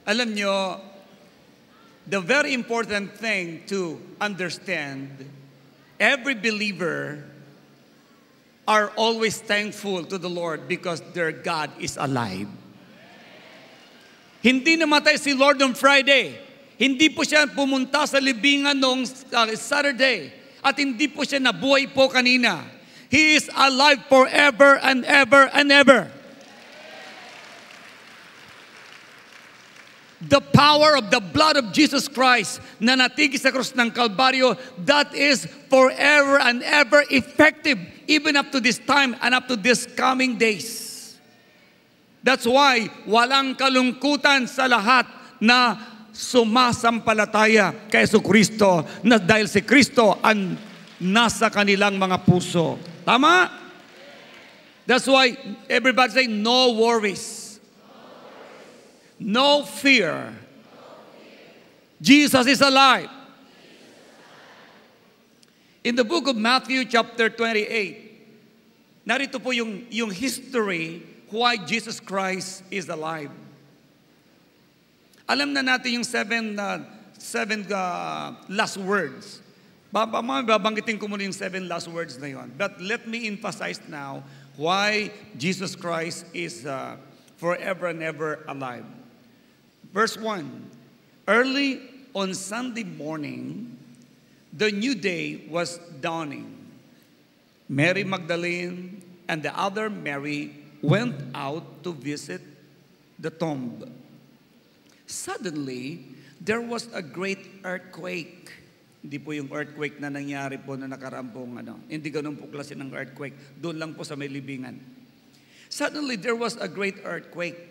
Alam nyo, the very important thing to understand, every believer are always thankful to the Lord because their God is alive. Hindi namatay si Lord on Friday. Hindi po siya pumunta sa libingan noong Saturday. At hindi po siya nabuhay po kanina. He is alive forever and ever and ever. The power of the blood of Jesus Christ na natigis sa krus ng Kalbaryo, that is forever and ever effective, even up to this time and up to this coming days. That's why walang kalungkutan sa lahat na sumasampalataya kay Jesucristo, na dahil si Kristo ang nasa kanilang mga puso. Tama? That's why everybody say, no worries. No fear. Jesus is alive. In the book of Matthew chapter 28, narito po yung history why Jesus Christ is alive. Alam na natin yung seven last words. Babanggitin ko muna yung 7 last words na yon. But let me emphasize now why Jesus Christ is forever and ever alive. Verse 1, early on Sunday morning, the new day was dawning. Mary Magdalene and the other Mary went out to visit the tomb. Suddenly, there was a great earthquake. Hindi po yung earthquake na nangyari po na nakarampong Hindi ganun po klase ng earthquake. Doon lang po sa may libingan. Suddenly, there was a great earthquake.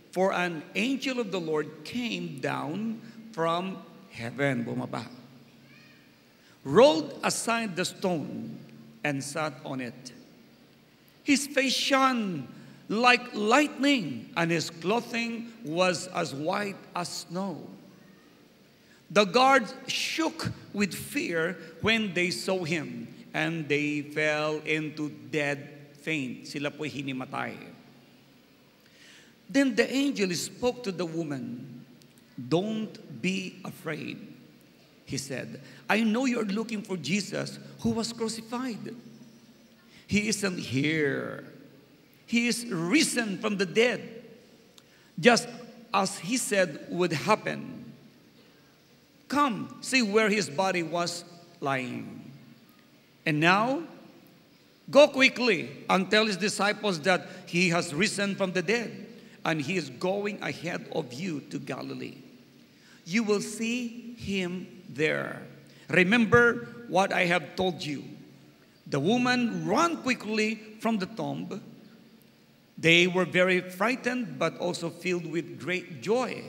For an angel of the Lord came down from heaven, bumaba, rolled aside the stone, and sat on it. His face shone like lightning, and his clothing was as white as snow. The guards shook with fear when they saw him, and they fell into dead faint. Sila po'y hinimatay. Then the angel spoke to the woman. Don't be afraid, he said. I know you're looking for Jesus who was crucified. He isn't here. He is risen from the dead, just as he said would happen. Come, see where his body was lying. And now, go quickly and tell his disciples that he has risen from the dead. And he is going ahead of you to Galilee. You will see him there. Remember what I have told you. The woman ran quickly from the tomb. They were very frightened, but also filled with great joy.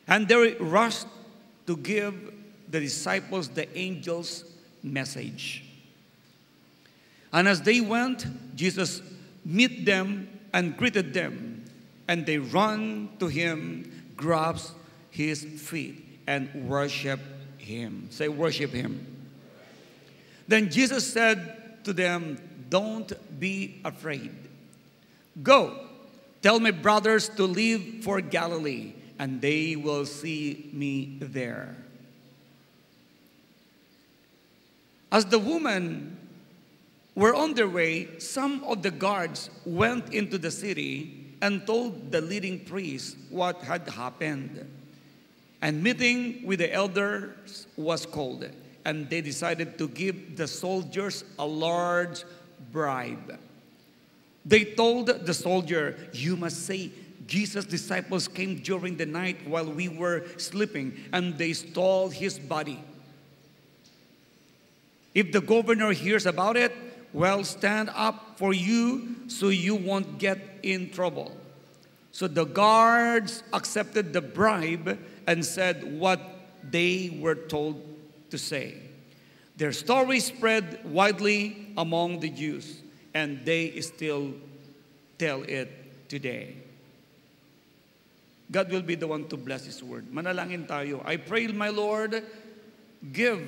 And they rushed to give the disciples the angel's message. And as they went, Jesus met them and greeted them, and they ran to him, grasped his feet, and worshiped him. Say, worship him. Then Jesus said to them, don't be afraid. Go, tell my brothers to leave for Galilee, and they will see me there. As the woman were on their way, some of the guards went into the city and told the leading priests what had happened. And meeting with the elders was called, and they decided to give the soldiers a large bribe. They told the soldier, you must say, Jesus' disciples came during the night while we were sleeping, and they stole his body. If the governor hears about it, well, stand up for you so you won't get in trouble. So the guards accepted the bribe and said what they were told to say. Their story spread widely among the Jews, and they still tell it today. God will be the one to bless His word. Manalangin tayo. I pray, my Lord, give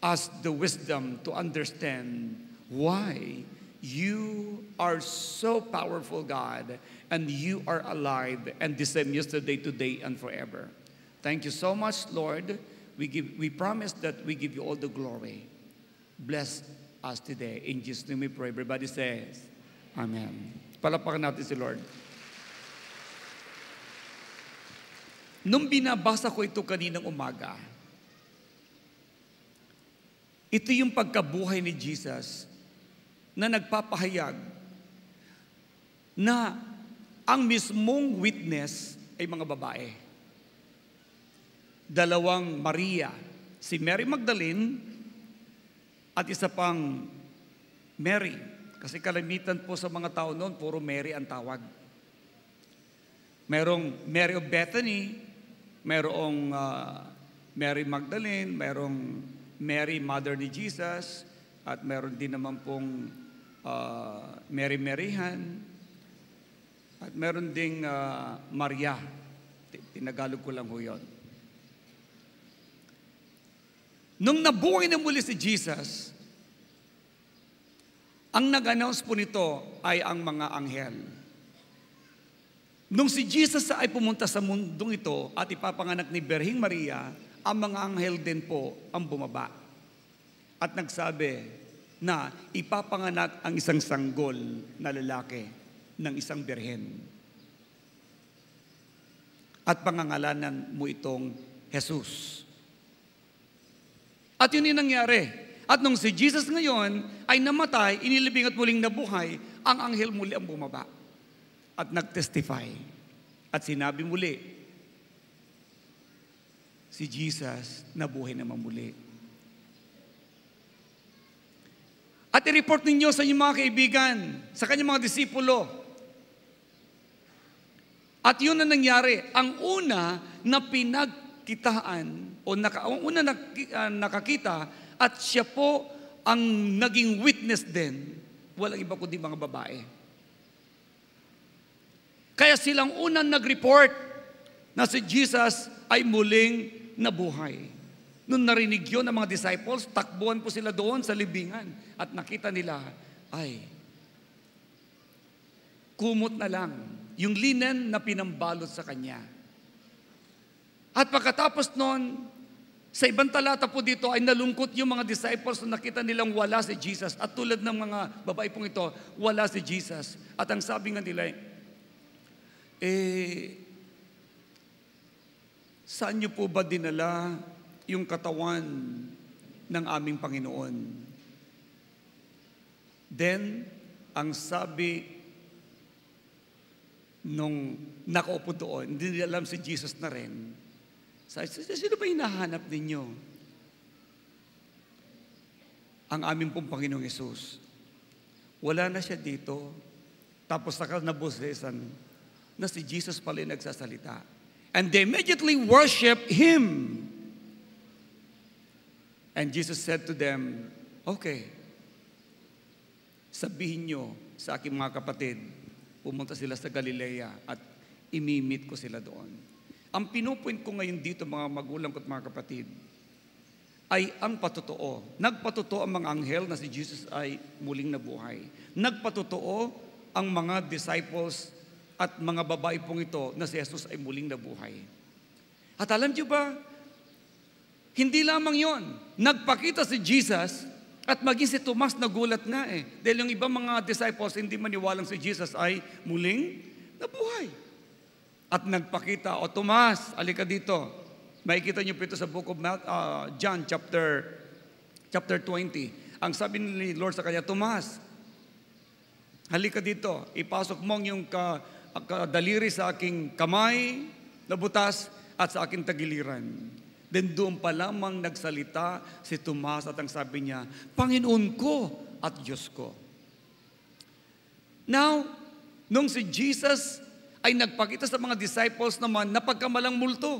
us the wisdom to understand why you are so powerful, God, and you are alive and the same yesterday, today, and forever. Thank you so much, Lord. We promise that we give you all the glory. Bless us today. In Jesus' name we pray. Everybody says, Amen. Palapakan natin si Lord. Nung binabasa ko ito kaninang umaga, ito yung pagkabuhay ni Jesus na nagpapahayag na ang mismong witness ay mga babae. Dalawang Maria, si Mary Magdalene at isa pang Mary. Kasi kalimitan po sa mga tao noon, puro Mary ang tawag. Merong Mary of Bethany, merong Mary Magdalene, merong Mary, mother ni Jesus, at meron din naman pong Mary Maryhan, at meron ding Maria. Tinagalog ko lang ho yun. Nung nabuhay na muli si Jesus, ang nag-announce po nito ay ang mga anghel. Nung si Jesus ay pumunta sa mundong ito at ipapanganak ni Birheng Maria, ang mga anghel din po ang bumaba. At nagsabi na ipapanganak ang isang sanggol na lalaki ng isang birhen. At pangangalanan mo itong Jesus. At yun yung nangyari. At nung si Jesus ngayon ay namatay, inilibing at muling nabuhay, ang anghel muli ang bumaba. At nag-testify. At sinabi muli, si Jesus nabuhay naman muli. At i-report ninyo sa inyong mga kaibigan, sa kanyang mga disipulo. At yun na nangyari. Ang una na pinagkitaan o nakakita at siya po ang naging witness din, walang iba kundi mga babae. Kaya silang unang nag-report na si Jesus ay muling nabuhay. Nung narinig yun ng mga disciples, takbuhan po sila doon sa libingan at nakita nila, ay, kumot na lang yung linen na pinambalot sa kanya. At pagkatapos noon, sa ibang talata po dito ay nalungkot yung mga disciples na nakita nilang wala si Jesus. At tulad ng mga babae pong ito, wala si Jesus. At ang sabi nga nila, saan niyo po ba dinala yung katawan ng aming Panginoon? Then, ang sabi nung nakaupo doon, hindi nila alam si Jesus na rin. Sabi, sino ba hinahanap ninyo? Ang aming pong Panginoong Yesus. Wala na siya dito. Tapos nabusesan na si Jesus pala yung nagsasalita. And they immediately worship Him. And Jesus said to them, okay, sabihin nyo sa aking mga kapatid, pumunta sila sa Galilea at imimit ko sila doon. Ang pinupoint ko ngayon dito, mga magulang ko at mga kapatid, ay ang patotoo. Nagpatotoo ang mga anghel na si Jesus ay muling nabuhay. Nagpatotoo ang mga disciples at mga babae pong ito na si Jesus ay muling nabuhay. At alam niyo ba, hindi lamang yon. Nagpakita si Jesus at maging si Tomas nagulat nga Dahil yung ibang mga disciples hindi maniwalang si Jesus ay muling nabuhay. At nagpakita, Tomas, alika dito. Makikita niyo po ito sa book of John chapter 20. Ang sabi ni Lord sa kanya, Tomas, halika dito. Ipasok mo yung kadaliri sa aking kamay na butas at sa aking tagiliran. Then doon pa lamang nagsalita si Tomas at ang sabi niya, Panginoon ko at Diyos ko. Now, nung si Jesus ay nagpakita sa mga disciples naman na pagkamalang multo.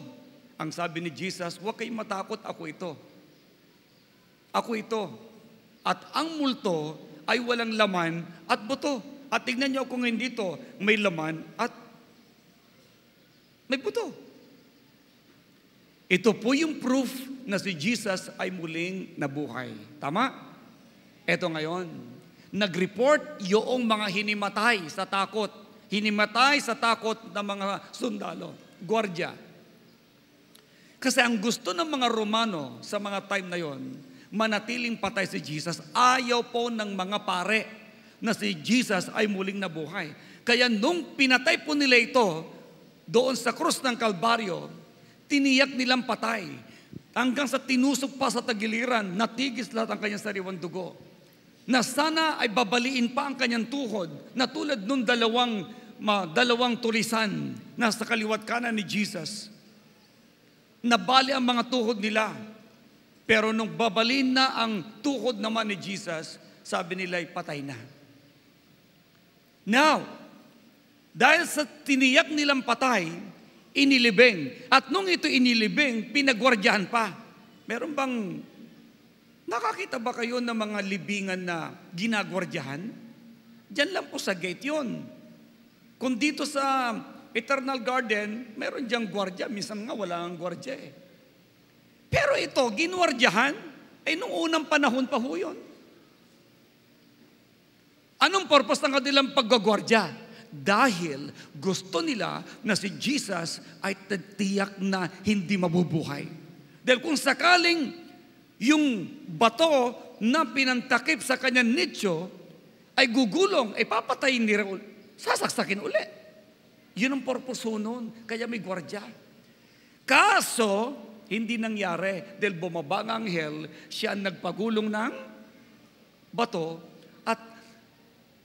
Ang sabi ni Jesus, huwag kayong matakot, ako ito. Ako ito. At ang multo ay walang laman at buto. At tignan niyo kung hindi ito, may laman at may buto. Ito po yung proof na si Jesus ay muling nabuhay. Tama? Ito ngayon, nag-report yung mga hinimatay sa takot. Hinimatay sa takot ng mga sundalo, gwardiya. Kasi ang gusto ng mga Romano sa mga time na yon, manatiling patay si Jesus. Ayaw po ng mga pare na si Jesus ay muling nabuhay. Kaya nung pinatay po nila ito, doon sa krus ng Kalbaryo, tiniyak nilang patay. Hanggang sa tinusok pa sa tagiliran, natigis lahat ang kanyang sariwang dugo. Na sana ay babaliin pa ang kanyang tuhod, na tulad nung dalawang tulisan na sa kaliwat kanan ni Jesus. Nabali ang mga tuhod nila. Pero nung babalin na ang tuhod naman ni Jesus, sabi nila ay patay na. Now, dahil sa tiniyak nilang patay, inilibing. At nung ito inilibing, pinagwardyahan pa. Meron bang, nakakita ba kayo ng mga libingan na ginagwardyahan? Diyan lang po sa gate yun. Kung dito sa Eternal Garden, meron diyang gwardya. Minsan nga wala ang gwardya eh. Pero ito, ginwardyahan, ay nung unang panahon pa ho yun. Anong purpose ng kanilang paggagwardya? Dahil gusto nila na si Jesus ay tiyak na hindi mabubuhay. Dahil kung sakaling yung bato na pinantakip sa kanyang nicho ay gugulong, ay papatayin nila, sasaksakin uli. Yun ang purpose noon, kaya may gwardya. Kaso, hindi nangyari dahil bumaba ang anghel, siya ang nagpagulong ng bato at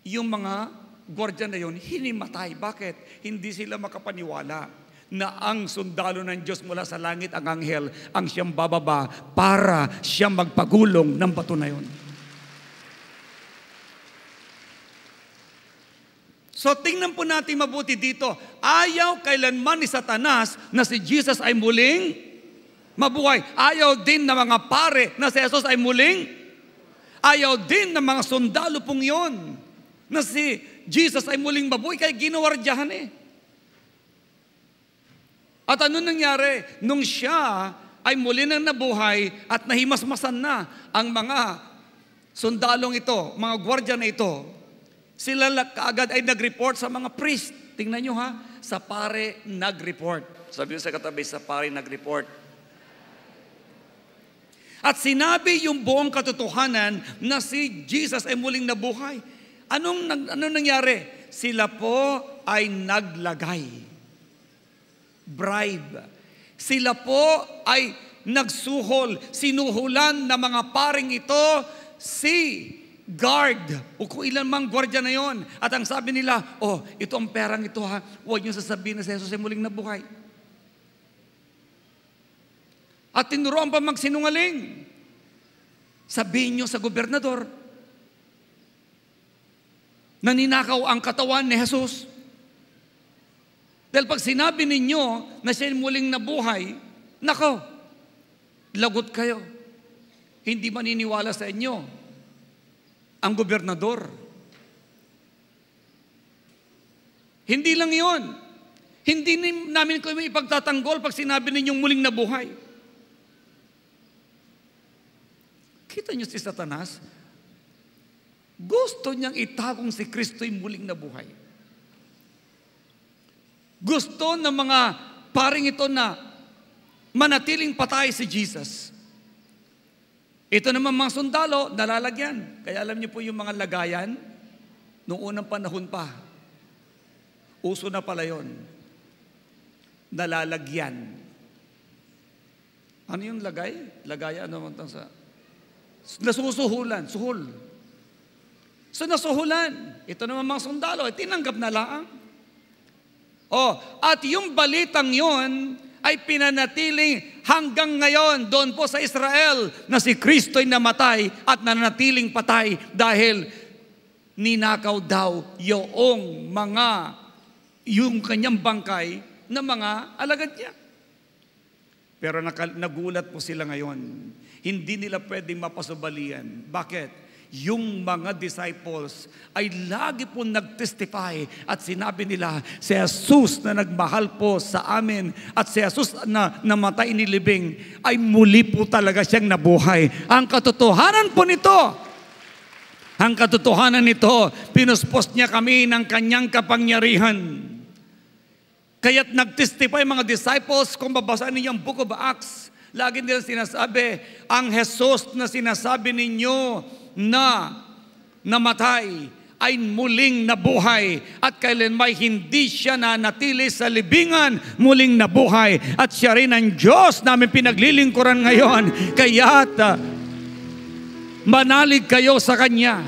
yung mga gwardya na yun, hinimatay. Bakit? Hindi sila makapaniwala na ang sundalo ng Diyos mula sa langit, ang anghel, ang siyang bababa para siyang magpagulong ng bato na yun. So tingnan po natin mabuti dito. Ayaw kailanman ni Satanas na si Jesus ay muling mabuhay. Ayaw din ng mga pare na si Jesus ay muling. Ayaw din ng mga sundalo pong yun na si Jesus ay muling mabuhay, kaya ginawardyahan eh. At ano nangyari? Nung siya ay muli nang nabuhay at nahimasmasan na ang mga sundalong ito, mga gwardya na ito, sila kaagad ay nag-report sa mga priest. Tingnan nyo ha, sa pare nag-report. Sabi nyo sa katabi, sa pare nag-report. At sinabi yung buong katotohanan na si Jesus ay muling nabuhay. Anong nangyari? Sila po ay naglagay. Bribe. Sila po ay nagsuhol. Sinuhulan ng mga paring ito si guard o kung ilan mang gwardya na yon. At ang sabi nila, oh, ito ang perang ito ha. Huwag niyo sasabihin na si Jesus ay muling nabuhay. At tinuruan pa magsinungaling. Sabihin niyo sa gobernador, na ninakaw ang katawan ni Jesus. Dahil pag sinabi ninyo na siya muling nabuhay, nako, lagot kayo. Hindi maniniwala sa inyo ang gobernador. Hindi lang yon. Hindi namin kayo ipagtatanggol pag sinabi ninyong muling nabuhay. Kita niyo si Satanas, gusto niyang itagong si Kristo'y muling nabuhay. Gusto ng mga paring ito na manatiling patay si Jesus. Ito naman mga sundalo, nalalagyan. Kaya alam niyo po yung mga lagayan, noong unang panahon pa, uso na pala yun. Nalalagyan. Ano yung lagay? Lagayan, ano man sa... Nasusuhulan, suhol. So nasuhulan. Ito naman mga sundalo, tinanggap na lang. At yung balitang yon ay pinanatiling hanggang ngayon doon po sa Israel na si Kristo'y namatay at nanatiling patay dahil ninakaw daw yung kanyang bangkay na mga alagad niya. Pero nagulat po sila ngayon. Hindi nila pwedeng mapasubalian. Bakit? yung mga disciples ay lagi po nag-testify at sinabi nila, si Jesus na nagmahal po sa amin at si Jesus na namatay nilibing ay muli po talaga siyang nabuhay. Ang katotohanan nito, pinuspos niya kami ng kanyang kapangyarihan. Kaya't nag-testify mga disciples, kung babasaan ninyo ang Book of Acts, lagi nila sinasabi, ang Jesus na sinasabi ninyo na namatay ay muling nabuhay at kailanman hindi siya nanatili sa libingan, muling nabuhay at siya rin ang Diyos namin pinaglilingkuran ngayon. Kaya't manalig kayo sa Kanya.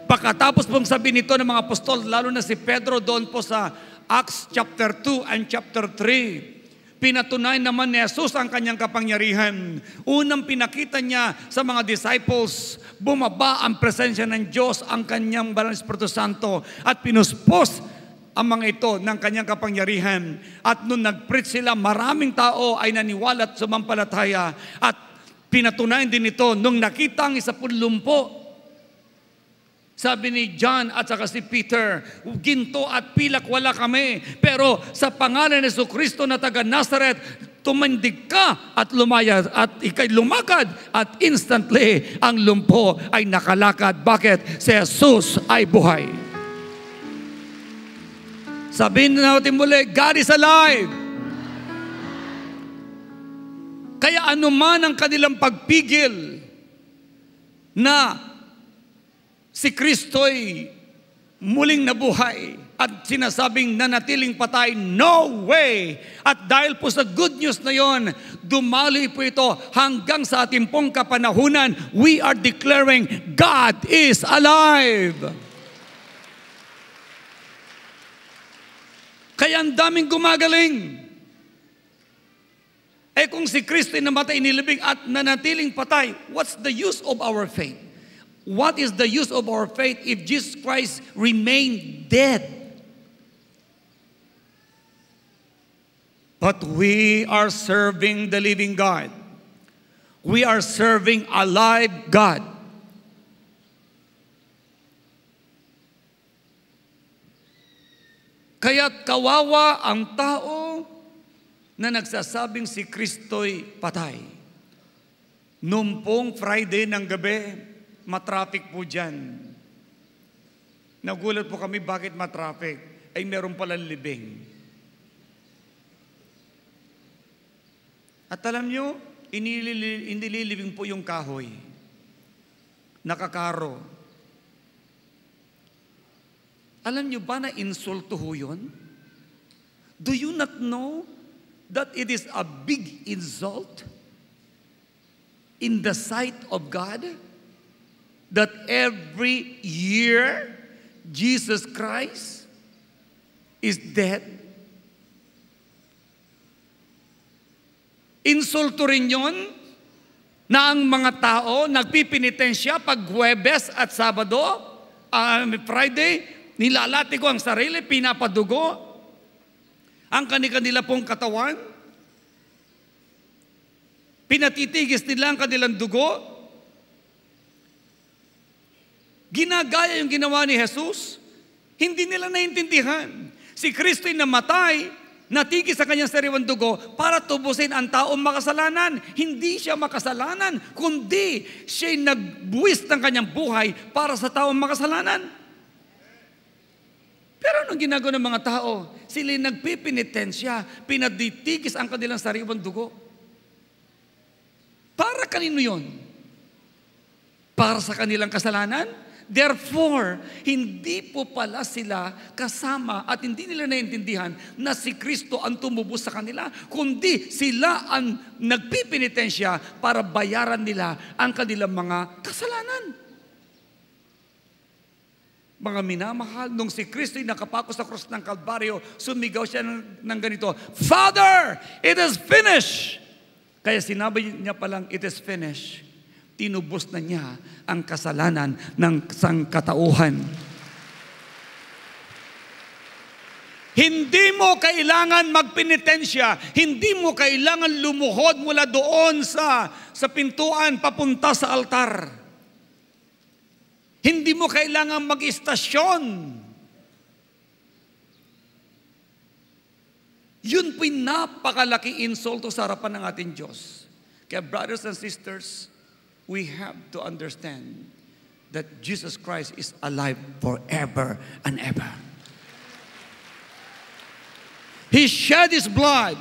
Pagkatapos pong sabihin nito ng mga apostol, lalo na si Pedro doon po sa Acts chapter 2 and chapter 3, pinatunayan naman ni Jesus ang kanyang kapangyarihan. Unang pinakita niya sa mga disciples, bumaba ang presensya ng Diyos, ang kanyang banal na Espiritu Santo, at pinuspos ang mga ito ng kanyang kapangyarihan. At nung nag-preach sila, maraming tao ay naniwala at sumampalataya. At pinatunayan din ito nung nakita ang isa pong lumpo. Sabi ni John at saka si Peter, ginto at pilak wala kami, pero sa pangalan ni Jesucristo na taga Nazareth, tumandig ka at lumaya at ikay lumakad at instantly ang lumpo ay nakalakad. Bakit? Si Jesus ay buhay. Sabihin natin muli, God is alive. Kaya anuman ang kanilang pagpigil na si Kristo'y muling nabuhay at sinasabing nanatiling patay, no way! At dahil po sa good news na yon, dumaloy po ito hanggang sa ating pong kapanahunan. We are declaring, God is alive! Kaya ang daming gumagaling. Kung si Kristo'y namatay nilibing at nanatiling patay, what's the use of our faith? What is the use of our faith if Jesus Christ remained dead? But we are serving the living God. We are serving a live God. Kaya't kawawa ang tao na nagsasabing si Kristo'y patay. Noong pong Friday ng gabi, matraffic po dyan. Nagulat po kami bakit matraffic. Ay meron palang libing. At alam nyo, inililibing po yung kahoy. Nakakaro. Alam nyo ba na insulto ho yun? Do you not know that it is a big insult in the sight of God? That every year, Jesus Christ is dead? Insulto rin yun na ang mga tao nagpipinitensya pag Huwebes at Sabado, Friday, nilalati ko ang sarili, pinapadugo ang kanila pong katawan, pinatitigis nila ang kanilang dugo. Ginagaya yung ginawa ni Jesus. Hindi nila naintindihan. Si Kristo'y namatay, natigis sa kanyang sariwang dugo para tubusin ang taong makasalanan. Hindi siya makasalanan, kundi siya'y nagbuwis ng kanyang buhay para sa taong makasalanan. Pero anong ginagawa ng mga tao? Sila'y nagpipinitensya, pinaditigis ang kanilang sariwang dugo. Para kanino yun? Para sa kanilang kasalanan? Therefore, hindi po pala sila kasama at hindi nila naintindihan na si Kristo ang tumubos sa kanila, kundi sila ang nagpipinitensya para bayaran nila ang kanilang mga kasalanan. Mga minamahal, nung si Kristo'y nakapako sa krus ng Kalbaryo, sumigaw siya ng ganito, Father, it is finished! Kaya sinabi niya palang, it is finished. Tinubos na niya ang kasalanan ng sangkatauhan. Hindi mo kailangan magpenitensya, hindi mo kailangan lumuhod mula doon sa pintuan papunta sa altar. Hindi mo kailangang mag-istasyon. Yun po'y napakalaking insulto sa harapan ng ating Diyos. Kaya brothers and sisters, we have to understand that Jesus Christ is alive forever and ever. He shed His blood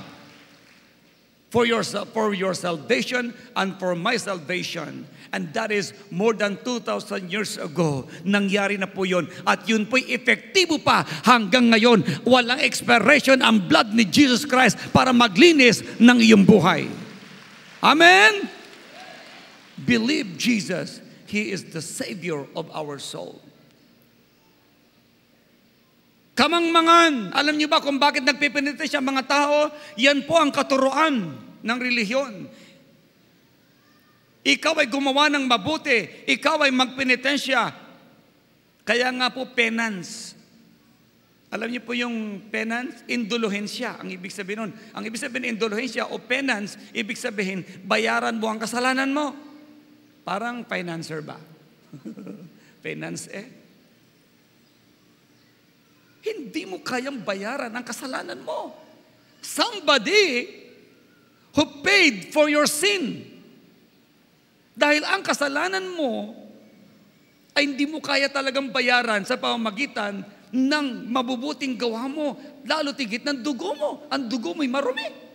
for your salvation and for my salvation. And that is more than 2,000 years ago. Nangyari na po yun. At yun po'y epektibo pa hanggang ngayon. Walang expiration ang blood ni Jesus Christ para maglinis ng iyong buhay. Amen? Believe Jesus. He is the Savior of our soul. Kamangmangan. Alam niyo ba kung bakit nagpipinitensya ang mga tao? Yan po ang katuruan ng relihiyon. Ikaw ay gumawa ng mabuti. Ikaw ay magpenitensya. Kaya nga po penance. Alam niyo po yung penance? Indulhensya. Ang ibig sabihin nun. Ang ibig sabihin indulhensya o penance, ibig sabihin bayaran mo ang kasalanan mo. Parang financer ba? Finance Hindi mo kayang bayaran ang kasalanan mo. Somebody who paid for your sin. Dahil ang kasalanan mo ay hindi mo kaya talagang bayaran sa pamamagitan ng mabubuting gawa mo, lalo tigit ng dugo mo. Ang dugo mo'y marumi.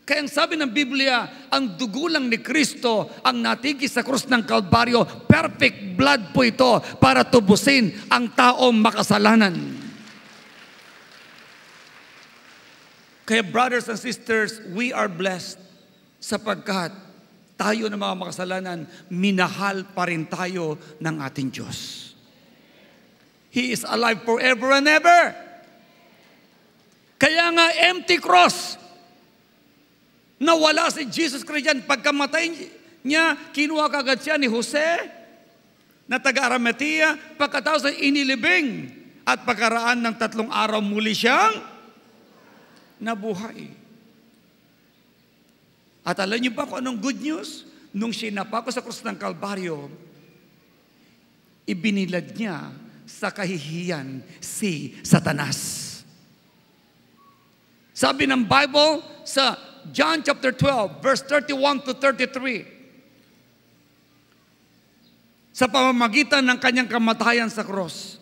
Kaya ang sabi ng Biblia, ang dugo lang ni Kristo ang natigis sa krus ng Kalbaryo. Perfect blood po ito para tubusin ang taong makasalanan. Kaya brothers and sisters, we are blessed sapagkat tayo na mga makasalanan, minahal pa rin tayo ng ating Diyos. He is alive forever and ever. Kaya nga empty cross. Nawala si Jesus Christ yan. Pagkamatay niya, kinuha kagad siya ni Jose na taga-Arimathea. Pagkatapos ay inilibing. At pagkaraan ng 3 araw muli siyang nabuhay. At alam niyo ba kung anong good news? Nung sinapako sa krus ng Kalbaryo, ibinilad niya sa kahihiyan si Satanas. Sabi ng Bible sa John chapter 12, verse 31 to 33, sa pamamagitan ng kanyang kamatayan sa krus,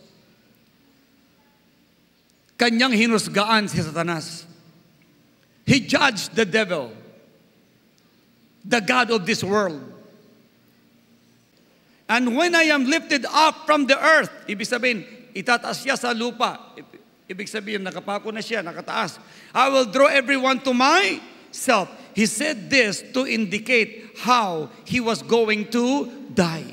kanyang hinusgaan si Satanas. He judged the devil, the God of this world. And when I am lifted up from the earth, ibig sabihin, itataas siya sa lupa. Ibig sabihin, nakapako na siya, nakataas. I will draw everyone to myself. He said this to indicate how he was going to die.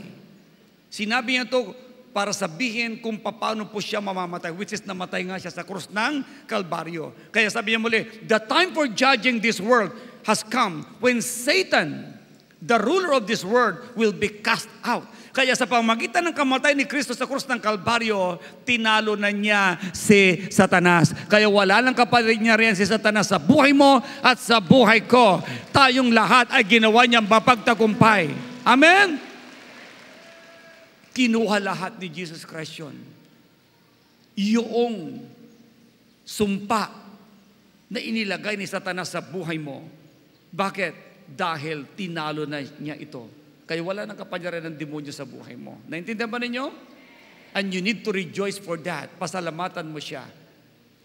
Sinabi niya to para sabihin kung paano po siya mamamatay, which is namatay nga siya sa krus ng Kalbaryo. Kaya sabi niya muli, the time for judging this world has come when Satan, the ruler of this world, will be cast out. Kaya sa pamamagitan ng kamatay ni Kristo sa krus ng Kalbaryo, tinalo na niya si Satanas. Kaya wala nang kapangyarihan si Satanas sa buhay mo at sa buhay ko. Tayong lahat ay ginawa niyang mapagtagumpay. Amen? Kinuha lahat ni Jesus Christ yun. Yung sumpa na inilagay ni Satanas sa buhay mo. Bakit? Dahil tinalo na niya ito. Kaya wala nang kapangyarihan ng demonyo sa buhay mo. Naintindihan ba ninyo? And you need to rejoice for that. Pasalamatan mo siya.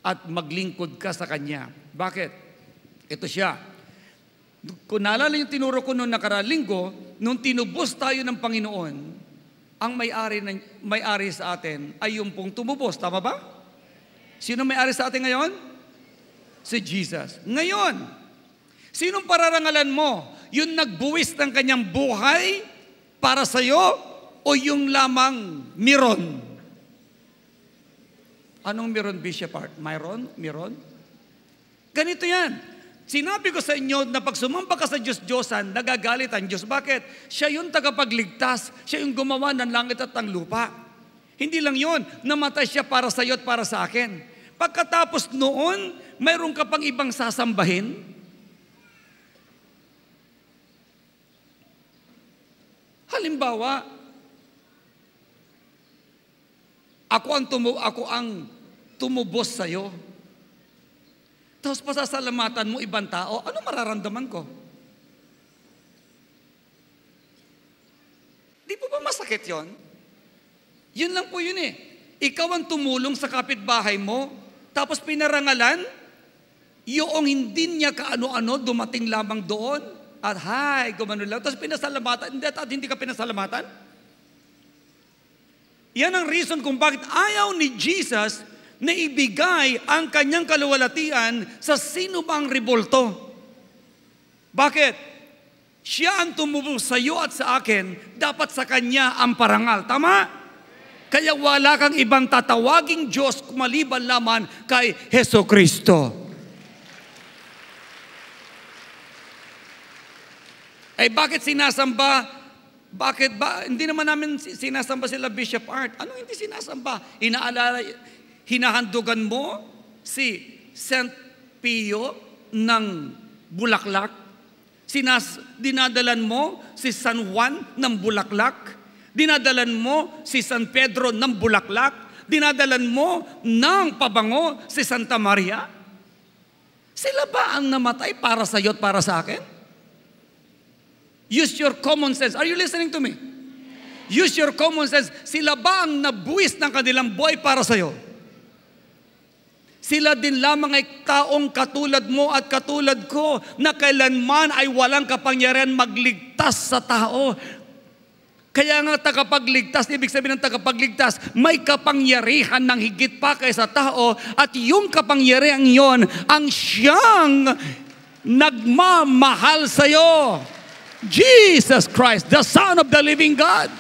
At maglingkod ka sa Kanya. Bakit? Ito siya. Kung naalala yung tinuro ko noong nakaraang linggo, nung tinubos tayo ng Panginoon, ang may-ari sa atin ay yung pong tumubos. Tama ba? Sino may-ari sa atin ngayon? Si Jesus. Ngayon, sinong pararangalan mo? Yung nagbuwis ng kanyang buhay para sa'yo o yung lamang miron? Anong miron, Bishop Art? Miron? Ganito yan. Sinabi ko sa inyo na pag sumamba ka sa Diyos-Diyosan, nagagalit ang Diyos. Bakit? Siya yung tagapagligtas. Siya yung gumawa ng langit at ng lupa. Hindi lang yun. Namatay siya para sa iyo at para sa akin. Pagkatapos noon, mayroon ka pang ibang sasambahin. Halimbawa, Ako ang tumubos sa'yo. Tapos pasasalamatan mo ibang tao, ano mararamdaman ko? Di po ba masakit yon? Yun lang po yun eh. Ikaw ang tumulong sa kapitbahay mo, tapos pinarangalan, yung hindi niya kaano-ano, dumating lamang doon, at hi, gumano lang, tapos pinasalamatan, at hindi ka pinasalamatan? Yan ang reason kung bakit ayaw ni Jesus na ibigay ang kanyang kaluwalhatian sa sino bang rebolto. Bakit? Siya ang tumubos sa iyo at sa akin, dapat sa kanya ang parangal. Tama? Kaya wala kang ibang tatawaging Diyos maliban lamang kay Heso Kristo. Bakit sinasamba? Bakit ba? Hindi naman namin sinasamba sila Bishop Art. Ano hindi sinasamba? Hinahandugan mo si Saint Pio ng Bulaklak. Dinadalan mo si San Juan ng Bulaklak. Dinadalan mo si San Pedro ng Bulaklak. Dinadalan mo ng pabango si Santa Maria. Sila ba ang namatay para sa iyo at para sa akin? Use your common sense. Are you listening to me? Use your common sense. Sila ba ang nabuwis ng kanilang buhay para sa iyo? Sila din lamang ay taong katulad mo at katulad ko na kailanman ay walang kapangyarihan magligtas sa tao. Kaya nga tagapagligtas, ibig sabihin ng tagapagligtas, may kapangyarihan ng higit pa kaysa tao at yung kapangyarihan yon ang siyang nagmamahal sa iyo. Jesus Christ, the Son of the living God.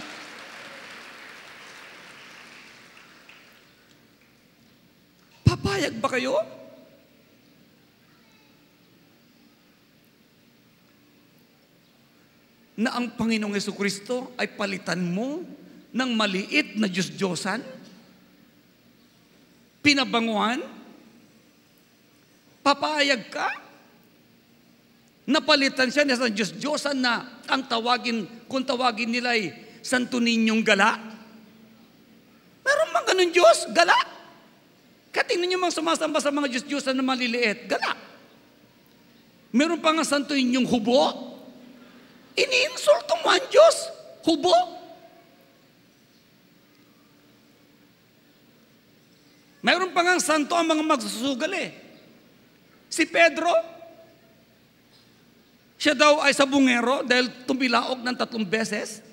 Papayag ba kayo? Na ang Panginoong Jesucristo ay palitan mo ng maliit na Diyos-Diyosan? Pinabanguan? Papayag ka? Napalitan siya sa Diyos-Diyosan na ang tawagin, kung tawagin nila ay Santo Niñong Gala? Meron bang ganun Diyos? Gala? Katingnan niyo mga sumasamba sa mga Diyos-Diyosan na maliliit. Gala. Meron pa nga Santo Niñong Hubo? Iniinsulto mo ang Diyos? Hubo? Meron pa nga santo ang mga magsusugal eh. Si Pedro, siya daw ay sabungero dahil tumilaok ng 3 beses.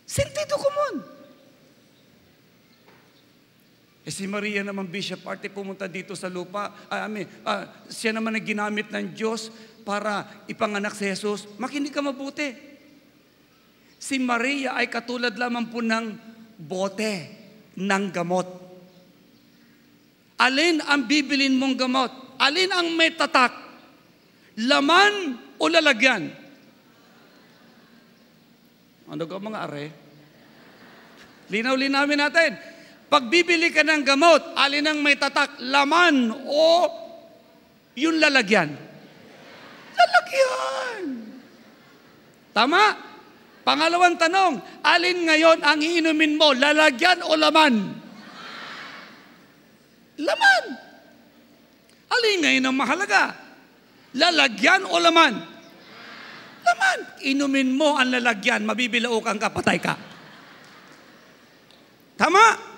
Sentido común. Si Maria naman, Bishop Arte, pumunta dito sa lupa. Siya naman ay ginamit ng Diyos para ipanganak si Jesus. Makinig ka mabuti. Si Maria ay katulad lamang po ng bote ng gamot. Alin ang bibilin mong gamot? Alin ang may tatak? Laman o lalagyan? Ano ka mga are? Linaw-linawin natin. Pag bibili ka ng gamot, alin ang may tatak? Laman o yung lalagyan? Lalagyan. Tama? Pangalawang tanong, alin ngayon ang iinumin mo? Lalagyan o laman? Laman. Alin ngayon ang mahalaga? Lalagyan o laman? Laman. Inumin mo ang lalagyan, mabibilaukan ka, patay ka. Tama?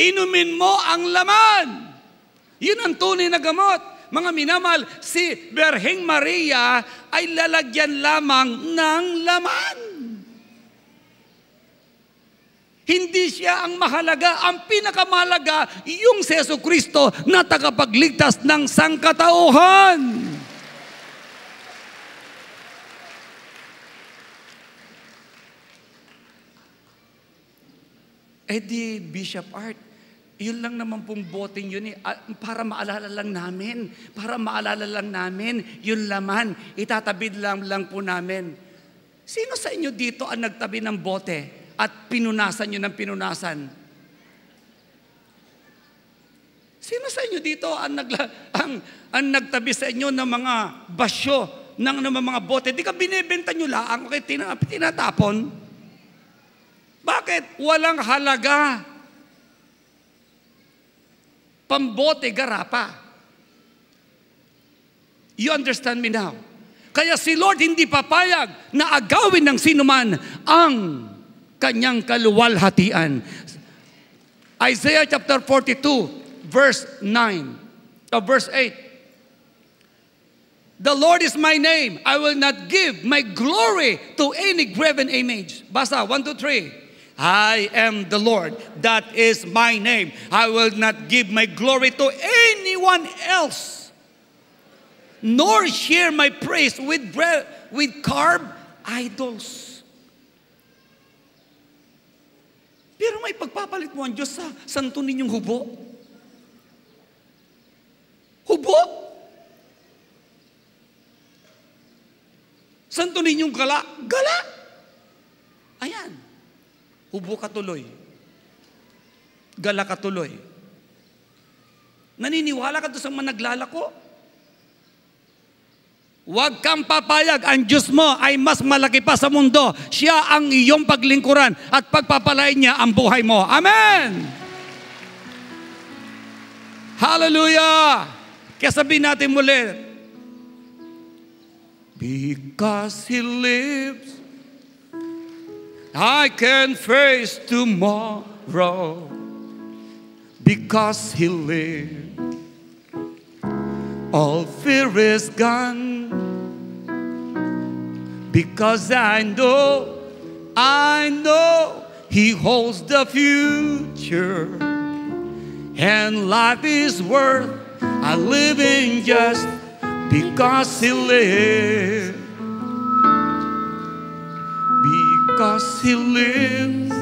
Inumin mo ang laman. Yun ang tunay na gamot. Mga minamahal, si Birheng Maria ay lalagyan lamang ng laman. Hindi siya ang mahalaga. Ang pinakamahalaga, yung si Jesucristo na tagapagligtas ng sangkatauhan. Di Bishop Art, yun lang naman pong boteng yun para maalala lang namin, yung laman, itatabid lang po namin. Sino sa inyo dito ang nagtabi ng bote at pinunasan nyo ng pinunasan? Sino sa inyo dito ang nagtabi sa inyo ng mga basyo, ng mga bote? Di ka binibenta nyo lang, okay, tinatapon? Bakit? Walang halaga. Pambote, garapa. You understand me now? Kaya si Lord hindi papayag na agawin ng sinuman ang kanyang kaluwalhatian. Isaiah chapter 42, verse 9, verse 8. The Lord is my name. I will not give my glory to any graven image. Basa, 1, 2, 3. I am the Lord. That is my name. I will not give my glory to anyone else, nor share my praise with carved idols. Pero may pagpapalit mo ang Diyos sa santo ninyong hubo. Hubo? Santo ninyong gala. Gala? Ayan. Hubo ka tuloy. Gala ka tuloy. Naniniwala ka doon sa mga naglalako? Huwag kang papayag. Ang Diyos mo ay mas malaki pa sa mundo. Siya ang iyong paglingkuran at pagpapalain niya ang buhay mo. Amen! Hallelujah! Kaya sabihin natin muli, because He lives, I can face tomorrow. Because He lives, all fear is gone. Because I know He holds the future. And life is worth a living just because He lives. Because He lives,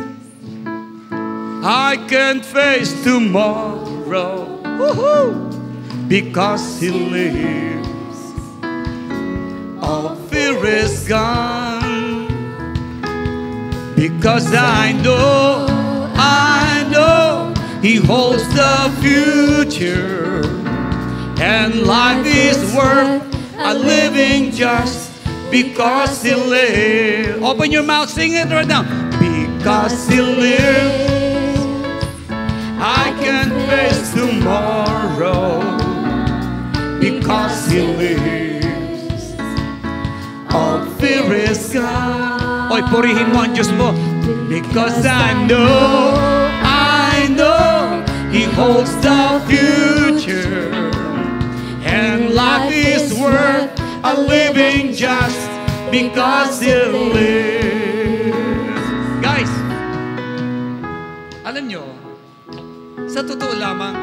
I can face tomorrow. Woo-hoo! Because He lives, all fear is gone. Because I know He holds the future. And life is worth a living just because He lives. Open your mouth, sing it right now. Because He lives, I can face tomorrow. Because He lives, all fear is gone. Oy, purihin mo ang Diyos mo. Because I know He holds the future. And life is worth a living just because He lives. Guys, alam nyo, sa totoo lamang,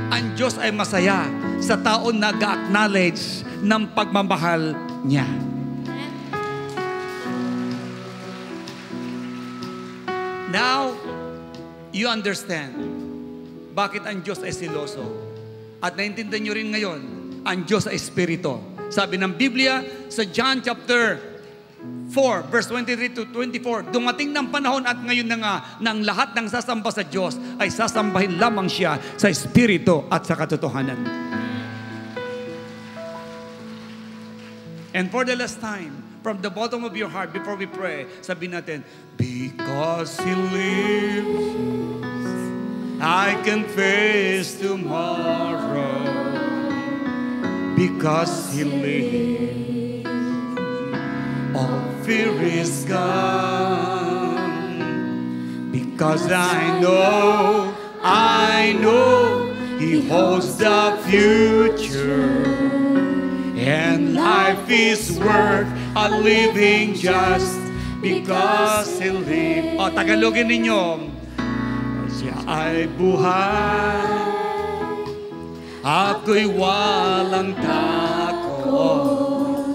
ang Diyos ay masaya sa taon na nag-acknowledge ng pagmamahal niya. Now, you understand bakit ang Diyos ay siloso. At naintindihan nyo rin ngayon, ang Diyos ay Espiritu. Sabi ng Biblia sa John chapter 4, verse 23 to 24, dumating ng panahon at ngayon na nga, ng lahat ng sasamba sa Diyos ay sasambahin lamang siya sa Espiritu at sa katotohanan. And for the last time, from the bottom of your heart, before we pray, sabihin natin, because He lives, I can face tomorrow. Because He lives, all fear is gone. Because I know He holds the future. And life is worth a living just because He lives. O, Tagalogin ninyo. Siya ay buhay, ako'y walang takot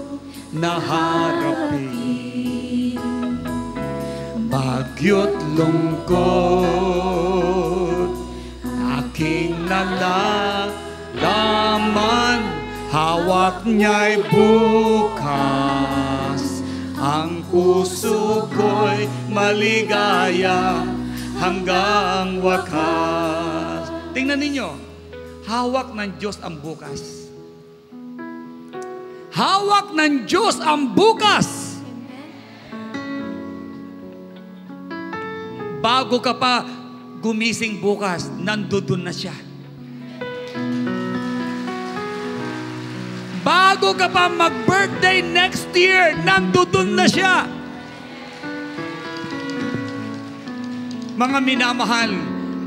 na harapin. Bagyo't lungkot, aking nalalaman, hawak niya'y bukas. Ang puso ko'y maligaya hanggang wakas. Tingnan ninyo, hawak ng Diyos ang bukas. Hawak ng Diyos ang bukas. Bago ka pa gumising bukas, nandoon na siya. Bago ka pa mag-birthday next year, nandoon na siya. Mga minamahal,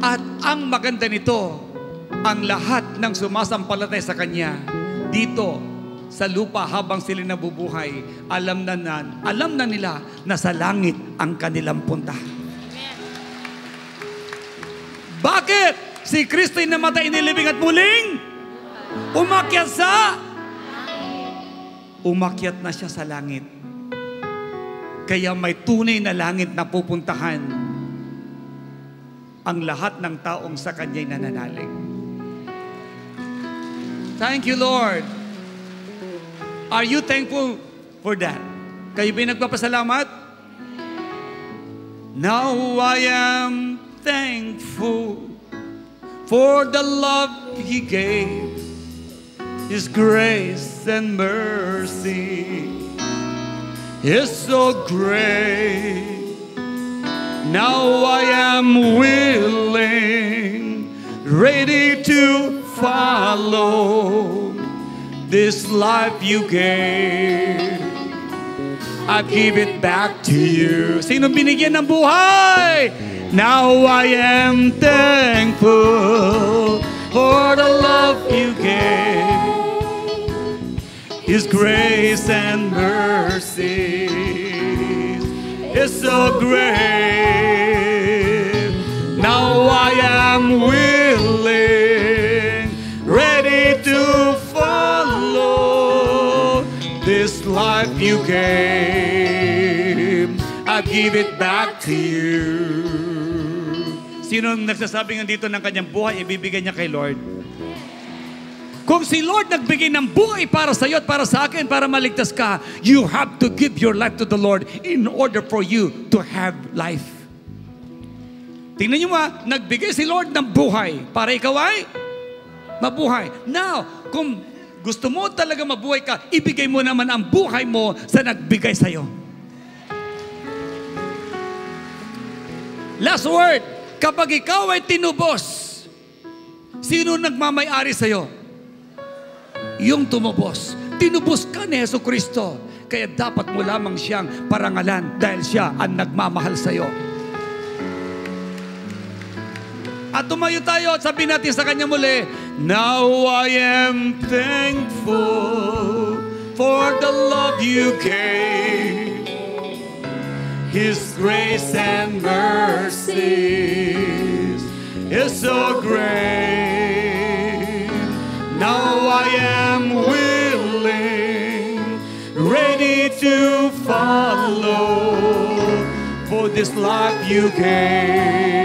at ang maganda nito, ang lahat ng sumasampalatay sa Kanya, dito sa lupa habang sila nabubuhay, alam na nila na sa langit ang kanilang punta. Bakit? Si Kristo'y namatay, inilibing at muling umakyat na siya sa langit. Kaya may tunay na langit na pupuntahan ang lahat ng taong sa Kanya'y nananalig. Thank you, Lord. Are you thankful for that? Kayo ba'y nagpapasalamat? Now I am thankful for the love He gave, His grace and mercy is so great. Now I am willing, ready to follow this life you gave. I give it back to you. Sino binigyan ng buhay? Now I am thankful for the love you gave, His grace and mercy is so great. Now I am willing, ready to follow this life you gave. I give it back to you. Sino nagsasabing dito ng kanyang buhay, ibibigay niya kay Lord? Kung si Lord nagbigay ng buhay para sa iyo at para sa akin, para maligtas ka, you have to give your life to the Lord in order for you to have life. Tingnan niyo nagbigay si Lord ng buhay para ikaw ay mabuhay. Now, kung gusto mo talaga mabuhay ka, ibigay mo naman ang buhay mo sa nagbigay sa iyo. Last word, kapag ikaw ay tinubos, sino nagmamay-ari sa iyo? Yung tumubos. Tinubos ka ni Jesucristo. Kaya dapat mo lamang siyang parangalan dahil siya ang nagmamahal sa iyo. At tumayo tayo at sabihin natin sa Kanya muli, now I am thankful for the love you gave, His grace and mercy is so great. Now I am willing, ready to follow for this life you gave.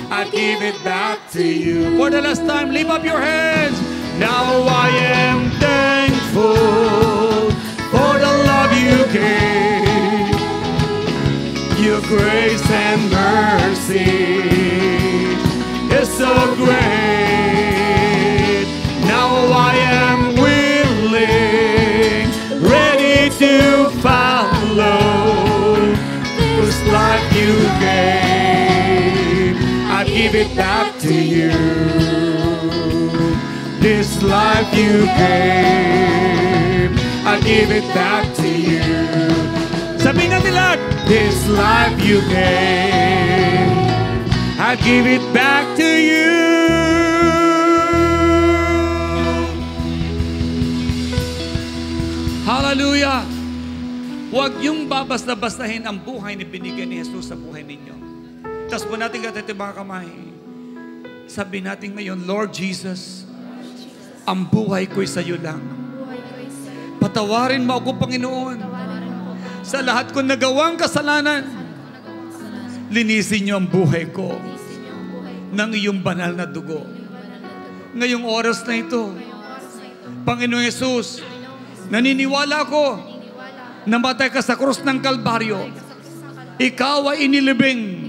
I give it back to you. For the last time, lift up your hands. Now I am thankful for the love you gave, your grace and mercy is so great. Now I am willing, ready to follow this life you gave. I give it back to you. This life you gave, I give it back to you. Sabihin natin lahat, this life you gave, I give it back to you. Hallelujah! Huwag yung babasta-bastahin ang buhay na binigay ni Jesus sa buhay ninyo. Tapos po natin katatin mga kamay. Sabi natin ngayon, Lord Jesus, ang buhay ko'y sa iyo lang. Patawarin mo ako, Panginoon, sa lahat kong nagawang kasalanan. Linisin niyo ang buhay ko ng iyong banal na dugo. Ngayong oras na ito, Panginoon Jesus, naniniwala ko, namatay ka sa krus ng Kalbaryo. Ikaw ay inilibing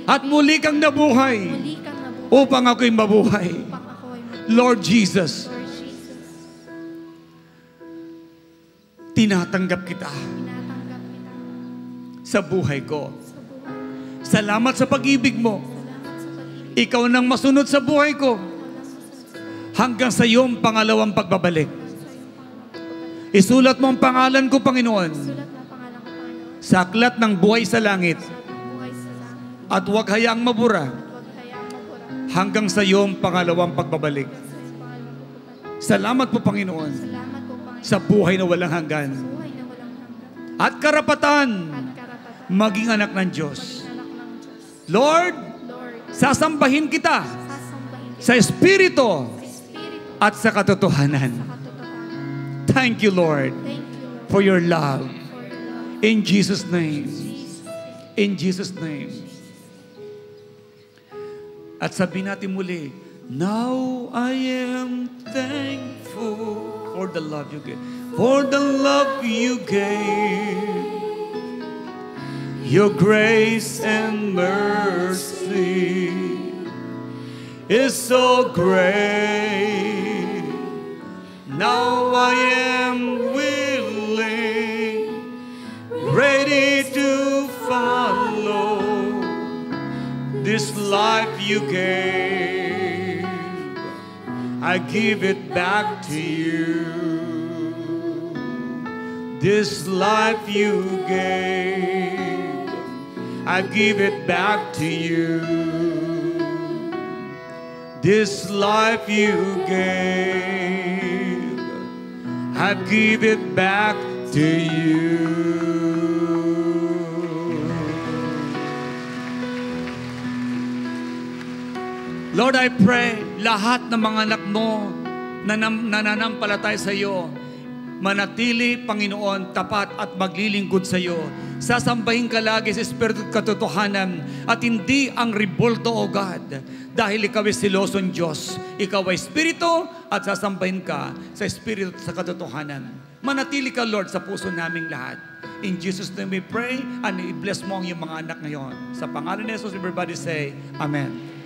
at muli kang nabuhay upang ako'y mabuhay. Lord Jesus, tinatanggap kita sa buhay ko. Salamat sa pag-ibig mo. Ikaw nang masunod sa buhay ko hanggang sa iyong pangalawang pagbabalik. Isulat mo ang pangalan ko, Panginoon, sa aklat ng buhay sa langit, at huwag hayaang mabura hanggang sa iyong pangalawang pagbabalik. Salamat po, Panginoon, sa buhay na walang hanggan at karapatan maging anak ng Diyos. Lord, sasambahin kita sa Espiritu at sa katotohanan. Thank you, Lord, for your love. In Jesus' name. In Jesus' name. At sabihin natin muli, now I am thankful for the love you gave. For the love you gave. Your grace and mercy is so great. Now I am willing, ready to follow this life you gave. I give it back to you. This life you gave, I give it back to you. This life you gave, I give it back to you. Lord, I pray, lahat ng mga anak mo na nananampalataya sa iyo, manatili, Panginoon, tapat at maglilingkod sa iyo. Sasambahin ka lagi sa Espiritu at katotohanan at hindi ang rebolto, O God. Dahil ikaw ay silosong Diyos. Ikaw ay Espiritu at sasambahin ka sa Espiritu at sa katotohanan. Manatili ka, Lord, sa puso naming lahat. In Jesus' name we pray and i-bless mo ang iyong mga anak ngayon. Sa pangalan ni Jesus, everybody say, Amen.